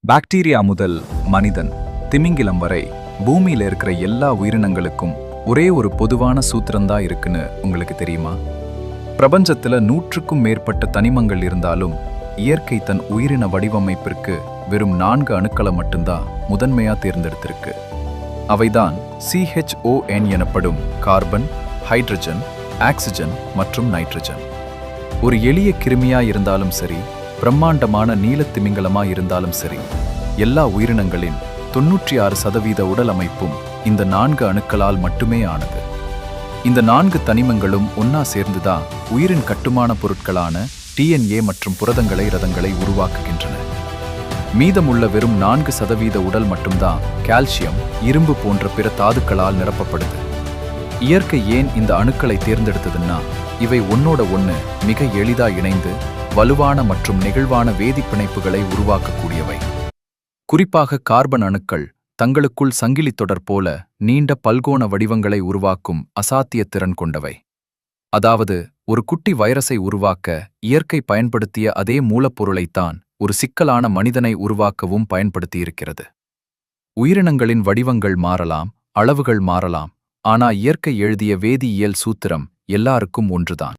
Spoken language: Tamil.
பாக்டீரியா முதல் மனிதன், திமிங்கிலம் வரை பூமியில இருக்கிற எல்லா உயிரினங்களுக்கும் ஒரே ஒரு பொதுவான சூத்திரம்தான் இருக்குன்னு உங்களுக்கு தெரியுமா? பிரபஞ்சத்துல 100க்கும் மேற்பட்ட தனிமங்கள் இருந்தாலும் இயற்கை தன் உயிரின வடிவமைப்பிற்கு வெறும் 4 அணுக்களை மட்டும்தான் முதன்மையா தேர்ந்தெடுத்திருக்கு. அவைதான் CHON எனப்படும் கார்பன், ஹைட்ரஜன், ஆக்சிஜன் மற்றும் நைட்ரஜன். ஒரு எளிய கிருமியா இருந்தாலும் சரி, பிரம்மாண்டமான நீலத்திமிங்கலமா இருந்தாலும் சரி, எல்லா உயிரினங்களின் 96% உடல் அமைப்பும் இந்த 4 அணுக்களால் மட்டுமே ஆனது. இந்த 4 தனிமங்களும் ஒன்னா சேர்ந்துதான் உயிரின் கட்டுமான பொருட்களான DNA மற்றும் புரதங்களை ரதங்களை உருவாக்குகின்றன. மீதமுள்ள வெறும் 4% உடல் மட்டும்தான் கால்சியம், இரும்பு போன்ற பிற தாதுக்களால் நிரப்பப்படுது. இயற்கை ஏன் இந்த அணுக்களை தேர்ந்தெடுத்ததுன்னா, இவை ஒன்னோட ஒன்று மிக எளிதா இணைந்து வலுவான மற்றும் நெகிழ்வான வேதிப்பிணைப்புகளை உருவாக்கக்கூடியவை. குறிப்பாக கார்பன் அணுக்கள் தங்களுக்குள் சங்கிலி தொடர் போல நீண்ட பல்கோண வடிவங்களை உருவாக்கும் அசாத்திய திறன் கொண்டவை. அதாவது, ஒரு குட்டி வைரஸை உருவாக்க இயற்கை பயன்படுத்திய அதே மூலப்பொருளைத்தான் ஒரு சிக்கலான மனிதனை உருவாக்கவும் பயன்படுத்தியிருக்கிறது. உயிரினங்களின் வடிவங்கள் மாறலாம், அளவுகள் மாறலாம், ஆனா இயற்கை எழுதிய வேதியியல் சூத்திரம் எல்லாருக்கும் ஒன்றுதான்.